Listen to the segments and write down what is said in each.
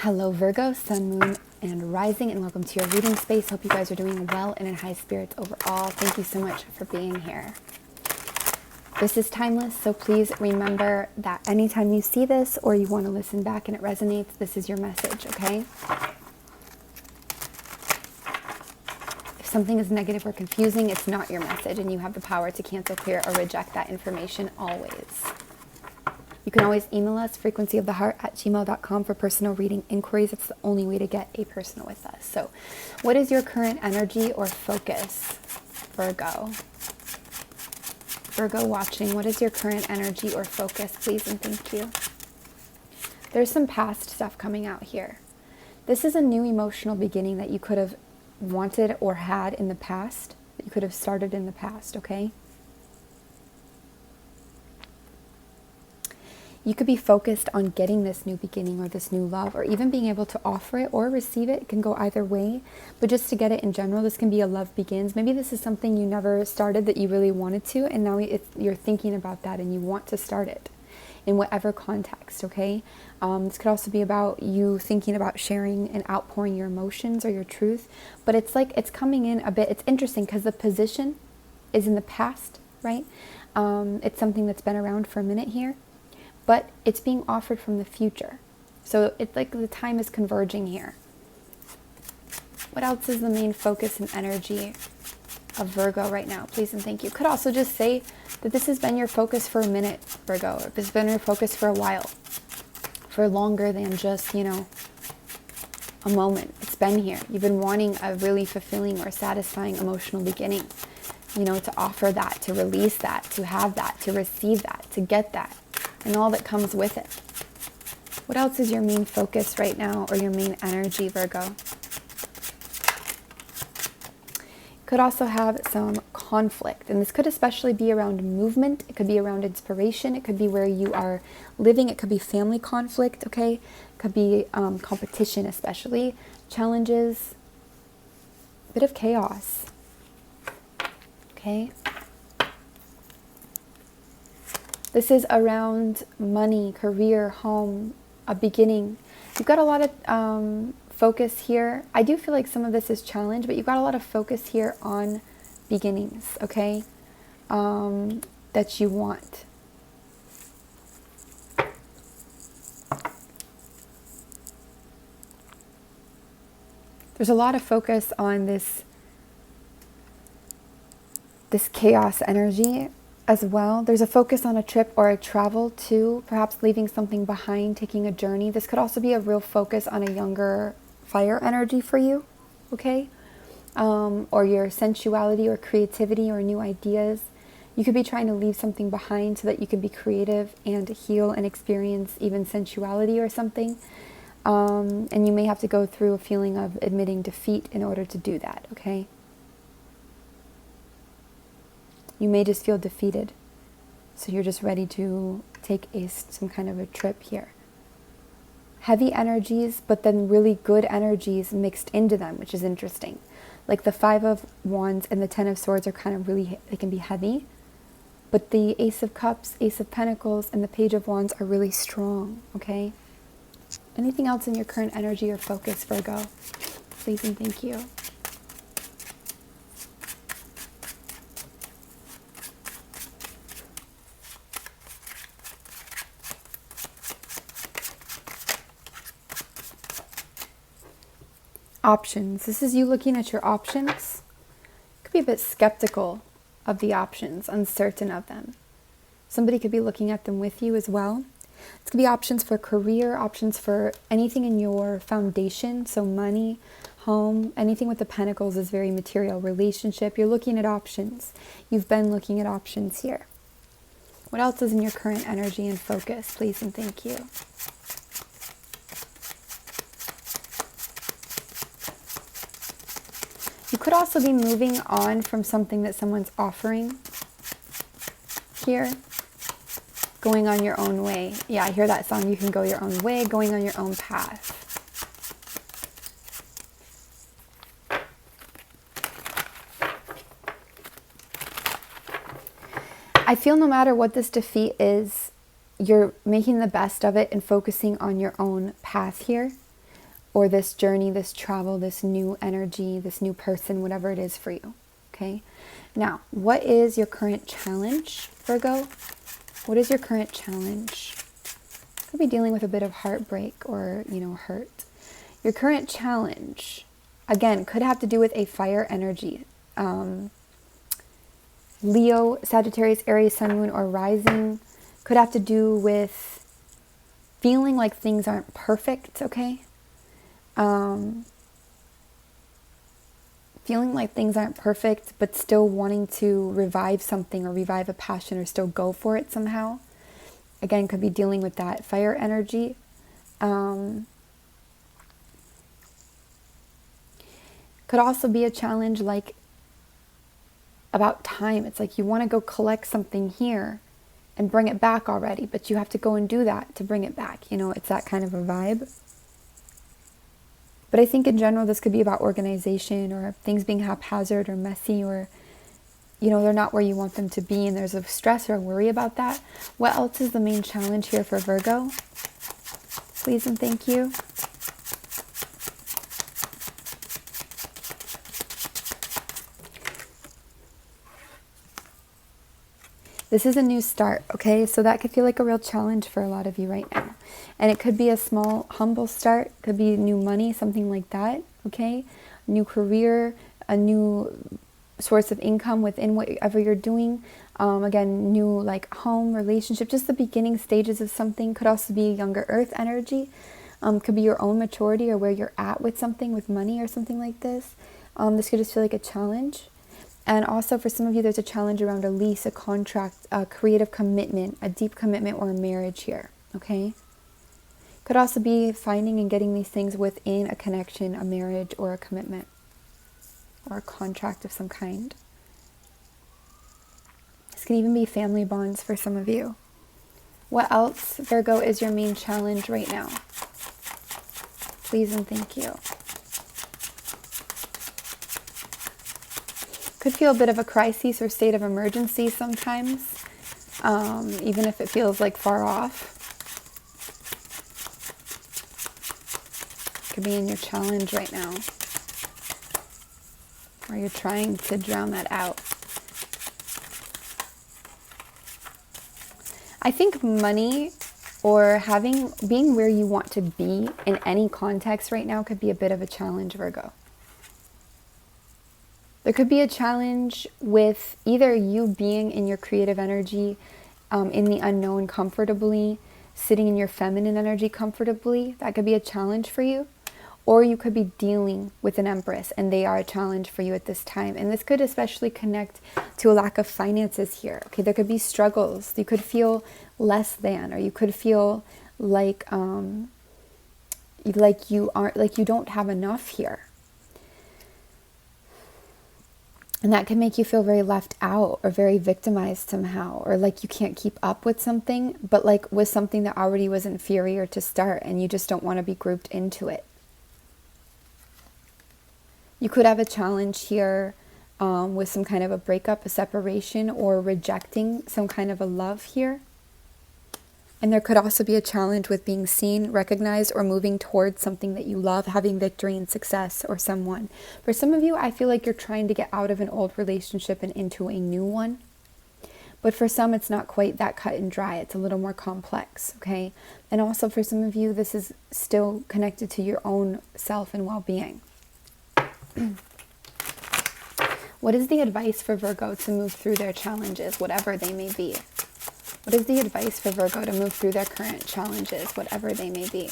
Hello Virgo, Sun, Moon, and Rising, and welcome to your reading space. Hope you guys are doing well and in high spirits overall. Thank you so much for being here. This is timeless, so please remember that anytime you see this or you want to listen back and it resonates, this is your message, okay? If something is negative or confusing, it's not your message, and you have the power to cancel, clear, or reject that information always. You can always email us, frequencyoftheheart@gmail.com, for personal reading inquiries. It's the only way to get a personal with us. So what is your current energy or focus, Virgo? Virgo watching, what is your current energy or focus, please and thank you. There's some past stuff coming out here. This is a new emotional beginning that you could have wanted or had in the past, that you could have started in the past, okay? You could be focused on getting this new beginning or this new love, or even being able to offer it or receive it. It can go either way, but just to get it in general, this can be a love begins. Maybe this is something you never started that you really wanted to, and now you're thinking about that and you want to start it in whatever context, okay? This could also be about you thinking about sharing and outpouring your emotions or your truth, but it's like it's coming in a bit. It's interesting because the position is in the past, right? It's something that's been around for a minute here, but it's being offered from the future. So it's like the time is converging here. What else is the main focus and energy of Virgo right now? Please and thank you. Could also just say that this has been your focus for a minute, Virgo. Or this has been your focus for a while. For longer than just, a moment. It's been here. You've been wanting a really fulfilling or satisfying emotional beginning. To offer that, to release that, to have that, to receive that, to get that, and all that comes with it. What else is your main focus right now, or your main energy, Virgo? Could also have some conflict, and this could especially be around movement. It could be around inspiration. It could be where you are living. It could be family conflict, okay? It could be competition, especially challenges, a bit of chaos, okay? This is around money, career, home, a beginning. You've got a lot of focus here. I do feel like some of this is challenge, but you've got a lot of focus here on beginnings, okay? That you want. There's a lot of focus on this chaos energy as well. There's a focus on a trip or a travel too, perhaps leaving something behind, taking a journey. This could also be a real focus on a younger fire energy for you, okay? Or your sensuality or creativity or new ideas. You could be trying to leave something behind so that you can be creative and heal and experience even sensuality or something. And you may have to go through a feeling of admitting defeat in order to do that, okay? You may just feel defeated. So you're just ready to take some kind of a trip here. Heavy energies, but then really good energies mixed into them, which is interesting. Like the 5 of Wands and the 10 of Swords are kind of really, they can be heavy. But the Ace of Cups, Ace of Pentacles, and the Page of Wands are really strong, okay? Anything else in your current energy or focus, Virgo? Please and thank you. Options. This is you looking at your options. Could be a bit skeptical of the options, uncertain of them. Somebody could be looking at them with you as well. This could be options for career, options for anything in your foundation. So money, home, anything with the pentacles is very material. Relationship, you're looking at options. You've been looking at options here. What else is in your current energy and focus, please and thank you. You could also be moving on from something that someone's offering here. Going on your own way. Yeah, I hear that song. You can go your own way, going on your own path. I feel no matter what this defeat is, you're making the best of it and focusing on your own path here. or this journey, this travel, this new energy, this new person, whatever it is for you. Okay. Now, what is your current challenge, Virgo? What is your current challenge? Could be dealing with a bit of heartbreak or, hurt. Your current challenge, again, could have to do with a fire energy. Leo, Sagittarius, Aries, Sun, Moon, or Rising. Could have to do with feeling like things aren't perfect, okay? Feeling like things aren't perfect, but still wanting to revive something or revive a passion or still go for it somehow. Again, could be dealing with that fire energy. Could also be a challenge like about time. It's like you want to go collect something here and bring it back already, but you have to go and do that to bring it back. It's that kind of a vibe. But I think in general, this could be about organization or things being haphazard or messy or, they're not where you want them to be and there's a stress or a worry about that. What else is the main challenge here for Virgo? Please and thank you. This is a new start, okay? So that could feel like a real challenge for a lot of you right now. And it could be a small, humble start. Could be new money, something like that, okay? New career, a new source of income within whatever you're doing. Again, new like home, relationship, just the beginning stages of something. Could also be younger earth energy. Could be your own maturity or where you're at with something, with money or something like this. This could just feel like a challenge. And also for some of you, there's a challenge around a lease, a contract, a creative commitment, a deep commitment, or a marriage here, okay? Could also be finding and getting these things within a connection, a marriage, or a commitment, or a contract of some kind. This can even be family bonds for some of you. What else, Virgo, is your main challenge right now? Please and thank you. Could feel a bit of a crisis or state of emergency sometimes, even if it feels like far off. Could be in your challenge right now, or you're trying to drown that out. I think money or being where you want to be in any context right now could be a bit of a challenge, Virgo. There could be a challenge with either you being in your creative energy, in the unknown comfortably, sitting in your feminine energy comfortably. That could be a challenge for you. Or you could be dealing with an Empress and they are a challenge for you at this time. And this could especially connect to a lack of finances here. Okay, there could be struggles. You could feel less than, or you could feel like you don't have enough here. And that can make you feel very left out or very victimized somehow, or like you can't keep up with something, but like with something that already was inferior to start and you just don't want to be grouped into it. You could have a challenge here with some kind of a breakup, a separation, or rejecting some kind of a love here. And there could also be a challenge with being seen, recognized, or moving towards something that you love, having victory and success, or someone. For some of you, I feel like you're trying to get out of an old relationship and into a new one. But for some, it's not quite that cut and dry. It's a little more complex, okay? And also for some of you, this is still connected to your own self and well-being. What is the advice for Virgo to move through their challenges, whatever they may be? What is the advice for Virgo to move through their current challenges, whatever they may be?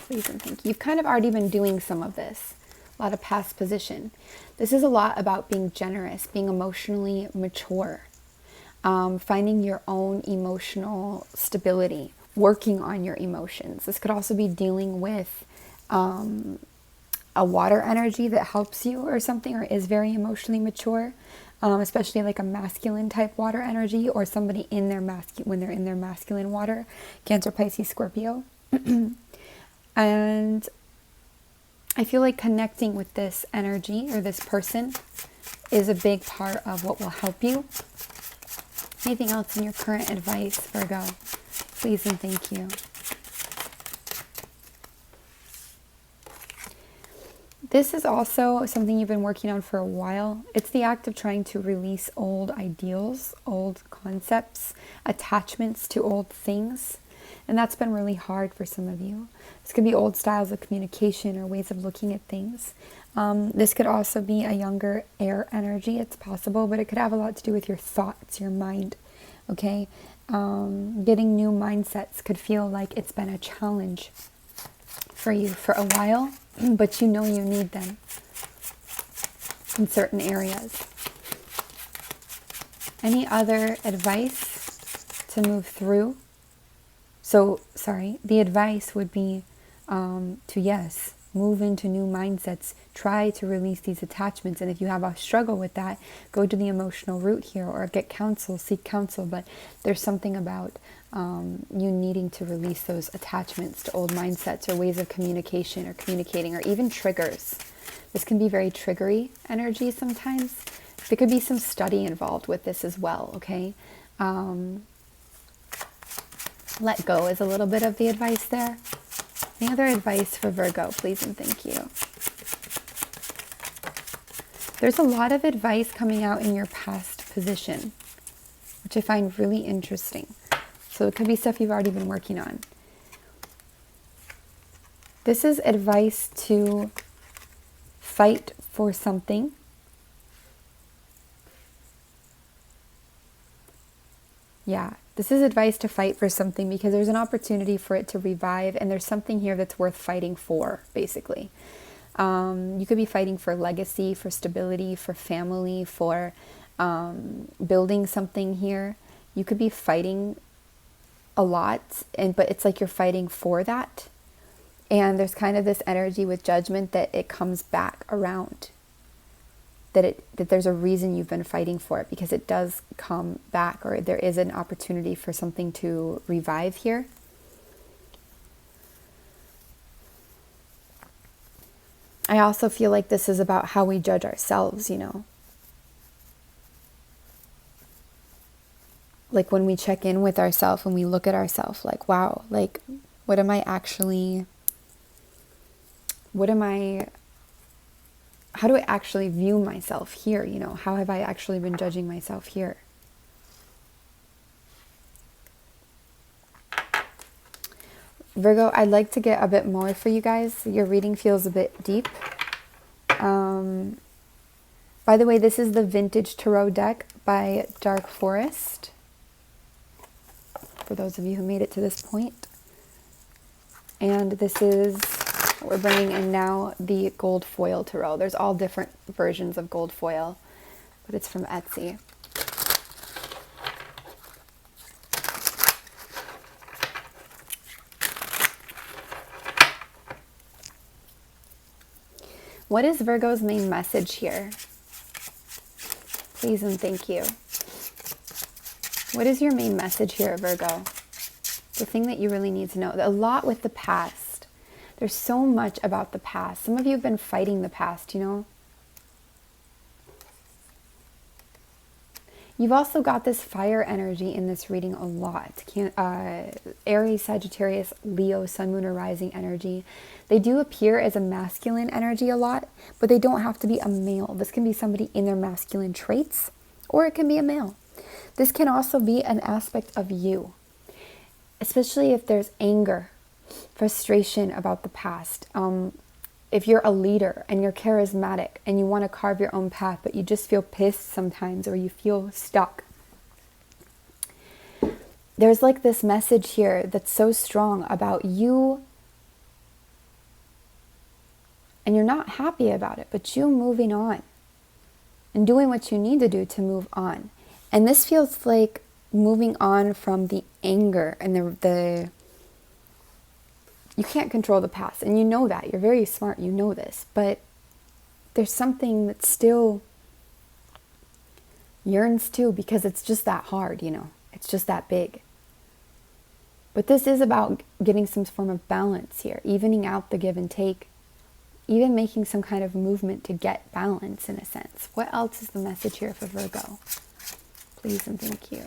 Please and thank you. You've kind of already been doing some of this. A lot of past position. This is a lot about being generous, being emotionally mature, finding your own emotional stability, working on your emotions. This could also be dealing with a water energy that helps you or something, or is very emotionally mature, especially like a masculine type water energy, or somebody in their when they're in their masculine water, Cancer, Pisces, Scorpio. And I feel like connecting with this energy or this person is a big part of what will help you. Anything else in your current advice, Virgo? Please and thank you. This is also something you've been working on for a while. It's the act of trying to release old ideals, old concepts, attachments to old things. And that's been really hard for some of you. This could be old styles of communication or ways of looking at things. This could also be a younger air energy. It's possible, but it could have a lot to do with your thoughts, your mind. Okay? Getting new mindsets could feel like it's been a challenge for you for a while, but you know you need them in certain areas. Any other advice to move through? So, the advice would be to, yes, move into new mindsets, try to release these attachments. And if you have a struggle with that, go to the emotional root here or get counsel, seek counsel. But there's something about you needing to release those attachments to old mindsets or ways of communication or communicating or even triggers. This can be very triggery energy sometimes. There could be some study involved with this as well, okay? Let go is a little bit of the advice there. Any other advice for Virgo, please and thank you. There's a lot of advice coming out in your past position, which I find really interesting. So it could be stuff you've already been working on. This is advice to fight for something. Yeah, this is advice to fight for something because there's an opportunity for it to revive, and there's something here that's worth fighting for, basically. You could be fighting for legacy, for stability, for family, for building something here. You could be fighting a lot, but it's like you're fighting for that. And there's kind of this energy with judgment that it comes back around. That there's a reason you've been fighting for it, because it does come back, or there is an opportunity for something to revive here. I also feel like this is about how we judge ourselves, you know. Like when we check in with ourselves, when we look at ourselves, like, wow, like, how do I actually view myself here? You know, how have I actually been judging myself here? Virgo, I'd like to get a bit more for you guys. Your reading feels a bit deep. By the way, this is the Vintage Tarot deck by Dark Forest. For those of you who made it to this point. And this is what we're bringing in now, the gold foil tarot. There's all different versions of gold foil, but it's from Etsy. What is Virgo's main message here? Please and thank you. What is your main message here, Virgo? The thing that you really need to know. A lot with the past. There's so much about the past. Some of you have been fighting the past, you know. You've also got this fire energy in this reading a lot. Aries, Sagittarius, Leo, Sun, Moon, or Rising energy. They do appear as a masculine energy a lot, but they don't have to be a male. This can be somebody in their masculine traits, or it can be a male. This can also be an aspect of you, especially if there's anger, frustration about the past. If you're a leader and you're charismatic and you want to carve your own path, but you just feel pissed sometimes, or you feel stuck. There's like this message here that's so strong about you, and you're not happy about it, but you moving on and doing what you need to do to move on. And this feels like moving on from the anger and the you can't control the past, and you know that. You're very smart, you know this, but there's something that still yearns too, because it's just that hard, you know. It's just that big. But this is about getting some form of balance here, evening out the give and take, even making some kind of movement to get balance in a sense. What else is the message here for Virgo? Please and thank you.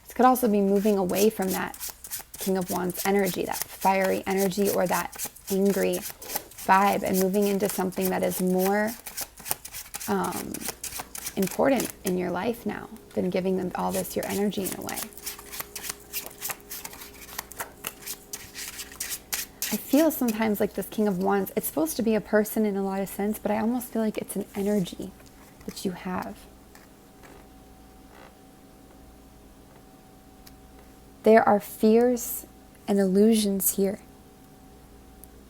This could also be moving away from that King of Wands energy, that fiery energy, or that angry vibe and moving into something that is more important in your life now than giving them all this your energy in a way. I feel sometimes like this King of Wands, it's supposed to be a person in a lot of sense, but I almost feel like it's an energy that you have. There are fears and illusions here.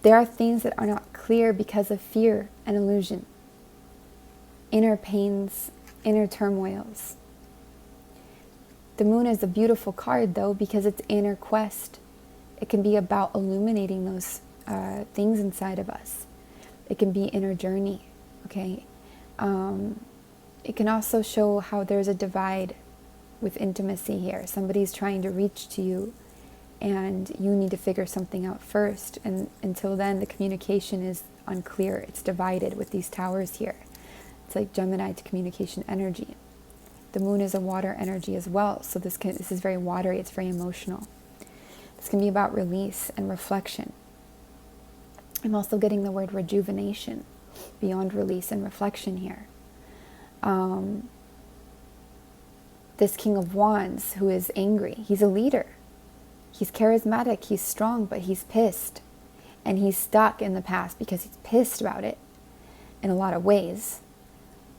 There are things that are not clear because of fear and illusion. Inner pains, inner turmoils. The moon is a beautiful card though, because it's inner quest. It can be about illuminating those things inside of us. It can be inner journey, okay? It can also show how there's a divide with intimacy here. Somebody's trying to reach to you and you need to figure something out first. And until then, the communication is unclear. It's divided with these towers here. It's like Gemini to communication energy. The moon is a water energy as well. So this is very watery. It's very emotional. This can be about release and reflection. I'm also getting the word rejuvenation beyond release and reflection here. This King of Wands who is angry, he's a leader. He's charismatic, he's strong, but he's pissed. And he's stuck in the past because he's pissed about it in a lot of ways.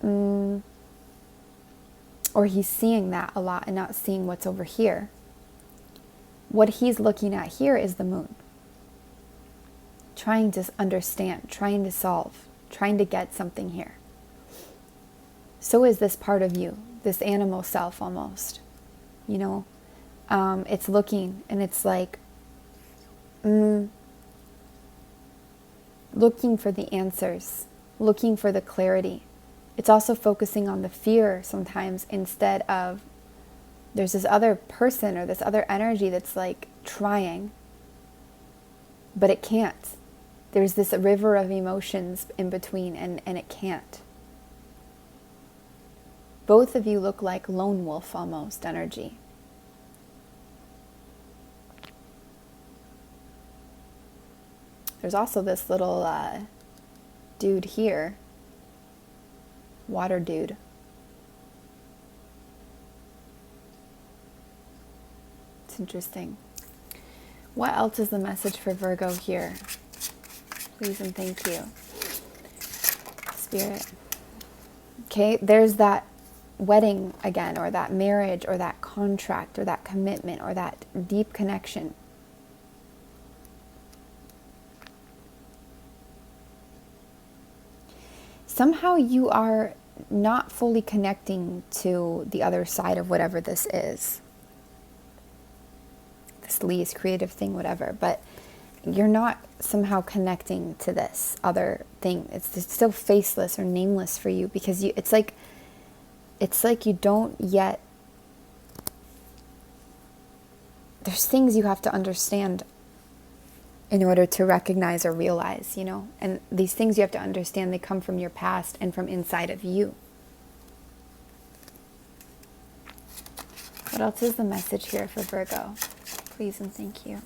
Or he's seeing that a lot and not seeing what's over here. What he's looking at here is the moon. Trying to understand, trying to solve, trying to get something here. So is this part of you, this animal self almost. You know, it's looking and it's like, looking for the answers, looking for the clarity. It's also focusing on the fear sometimes instead of, there's this other person or this other energy that's like trying, but it can't. There's this river of emotions in between and it can't. Both of you look like lone wolf almost energy. There's also this little dude here, water dude. It's interesting. What else is the message for Virgo here? Please and thank you. Spirit. Okay, there's that wedding again, or that marriage, or that contract, or that commitment, or that deep connection. Somehow you are not fully connecting to the other side of whatever this is. This least creative thing, whatever, but you're not somehow connecting to this other thing. It's just still faceless or nameless for you because it's like you don't yet, there's things you have to understand in order to recognize or realize, you know, and these things you have to understand, they come from your past and from inside of you. What else is the message here for Virgo? Please and thank you.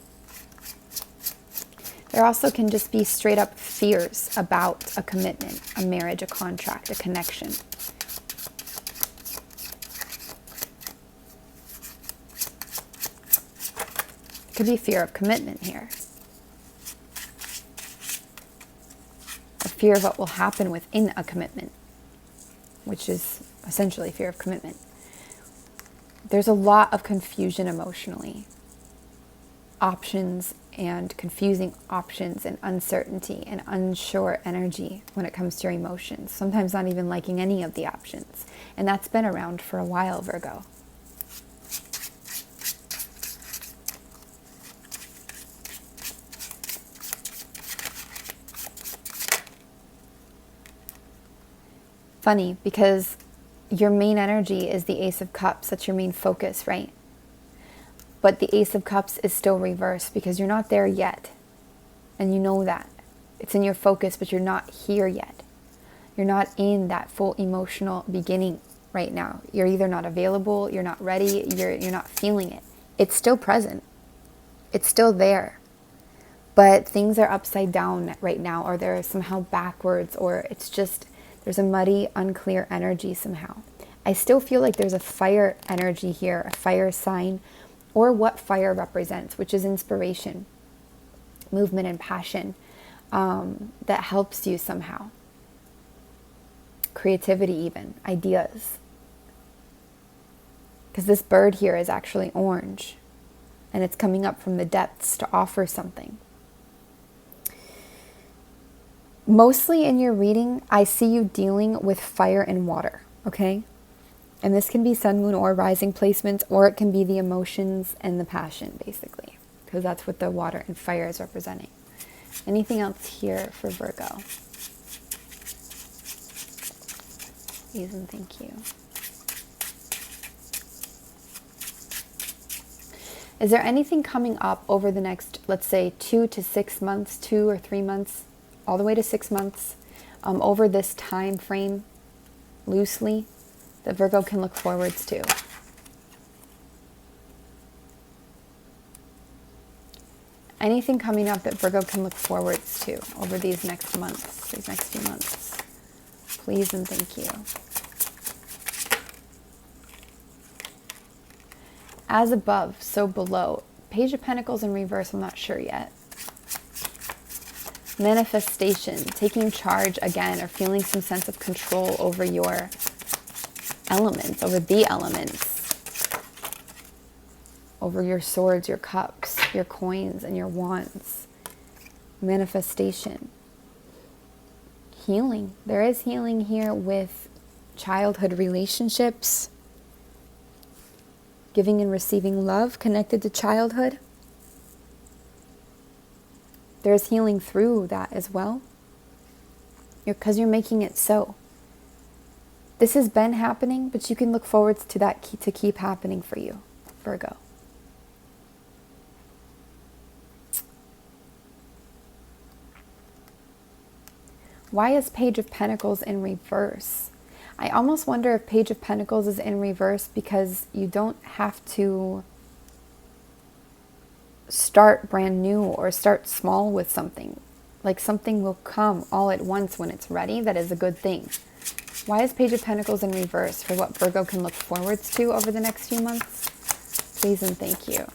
There also can just be straight up fears about a commitment, a marriage, a contract, a connection. It could be fear of commitment here. A fear of what will happen within a commitment, which is essentially fear of commitment. There's a lot of confusion emotionally. Options and confusing options and uncertainty and unsure energy when it comes to your emotions. Sometimes not even liking any of the options. And that's been around for a while, Virgo. Funny, because your main energy is the Ace of Cups. That's your main focus, right? But the Ace of Cups is still reversed because you're not there yet. And you know that. It's in your focus, but you're not here yet. You're not in that full emotional beginning right now. You're either not available, you're not ready, you're not feeling it. It's still present. It's still there. but things are upside down right now, or they're somehow backwards, or it's just, there's a muddy, unclear energy somehow. I still feel like there's a fire energy here, a fire sign, or what fire represents, which is inspiration, movement, and passion, that helps you somehow. Creativity even, ideas. Because this bird here is actually orange, and it's coming up from the depths to offer something. Mostly in your reading, I see you dealing with fire and water, okay? And this can be sun, moon, or rising placements, or it can be the emotions and the passion, basically, because that's what the water and fire is representing. Anything else here for Virgo? Please and thank you. Is there anything coming up over the next, let's say, 2 to 6 months, 2 or 3 months, all the way to 6 months, over this time frame, loosely, that Virgo can look forwards to? Anything coming up that Virgo can look forwards to over these next months, these next few months? Please and thank you. As above, so below. Page of Pentacles in reverse, I'm not sure yet. Manifestation, taking charge again, or feeling some sense of control over your elements, over the elements, over your swords, your cups, your coins, and your wands. Manifestation. Healing. There is healing here with childhood relationships, giving and receiving love connected to childhood. There's healing through that as well, because you're making it so. This has been happening, but you can look forward to that to keep happening for you, Virgo. Why is Page of Pentacles in reverse? I almost wonder if Page of Pentacles is in reverse because you don't have to start brand new or start small with something. Like something will come all at once when it's ready. That is a good thing. Why is Page of Pentacles in reverse for what Virgo can look forwards to over the next few months? Please and thank you.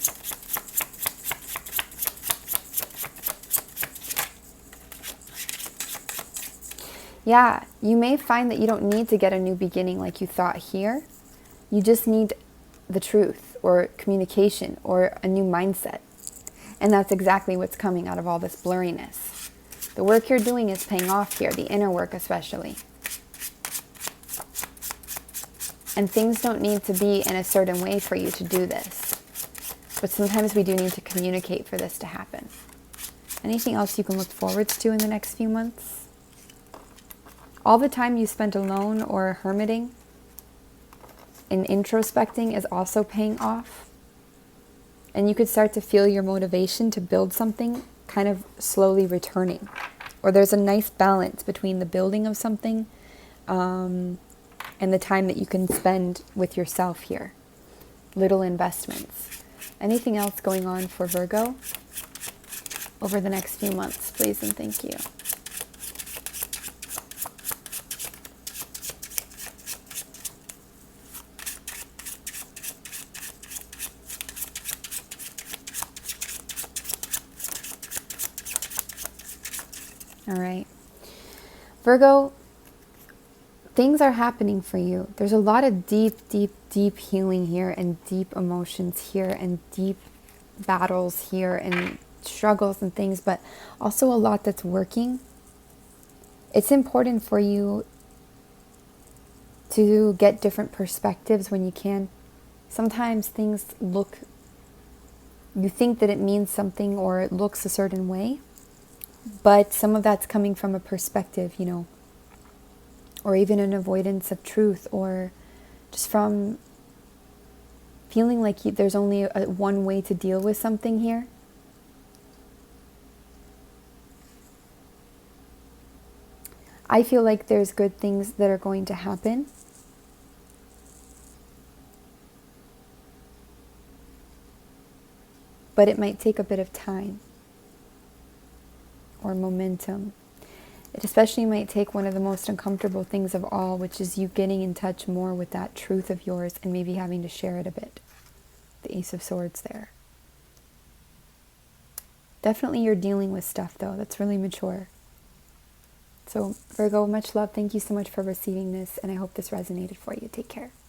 Yeah, you may find that you don't need to get a new beginning like you thought here. You just need the truth or communication or a new mindset. And that's exactly what's coming out of all this blurriness. The work you're doing is paying off here, the inner work especially. And things don't need to be in a certain way for you to do this. But sometimes we do need to communicate for this to happen. Anything else you can look forwards to in the next few months? All the time you spent alone or hermiting and introspecting is also paying off. And you could start to feel your motivation to build something kind of slowly returning. Or there's a nice balance between the building of something and the time that you can spend with yourself here. Little investments. Anything else going on for Virgo over the next few months, please and thank you. All right. Virgo, things are happening for you. There's a lot of deep, deep, deep healing here and deep emotions here and deep battles here and struggles and things, but also a lot that's working. It's important for you to get different perspectives when you can. Sometimes things look, you think that it means something or it looks a certain way, but some of that's coming from a perspective, you know, or even an avoidance of truth, or just from feeling like there's only one way to deal with something here. I feel like there's good things that are going to happen. But it might take a bit of time. or momentum. It especially might take one of the most uncomfortable things of all, which is you getting in touch more with that truth of yours and maybe having to share it a bit. The Ace of Swords there. Definitely you're dealing with stuff though that's really mature. So Virgo, much love. Thank you so much for receiving this, and I hope this resonated for you. Take care.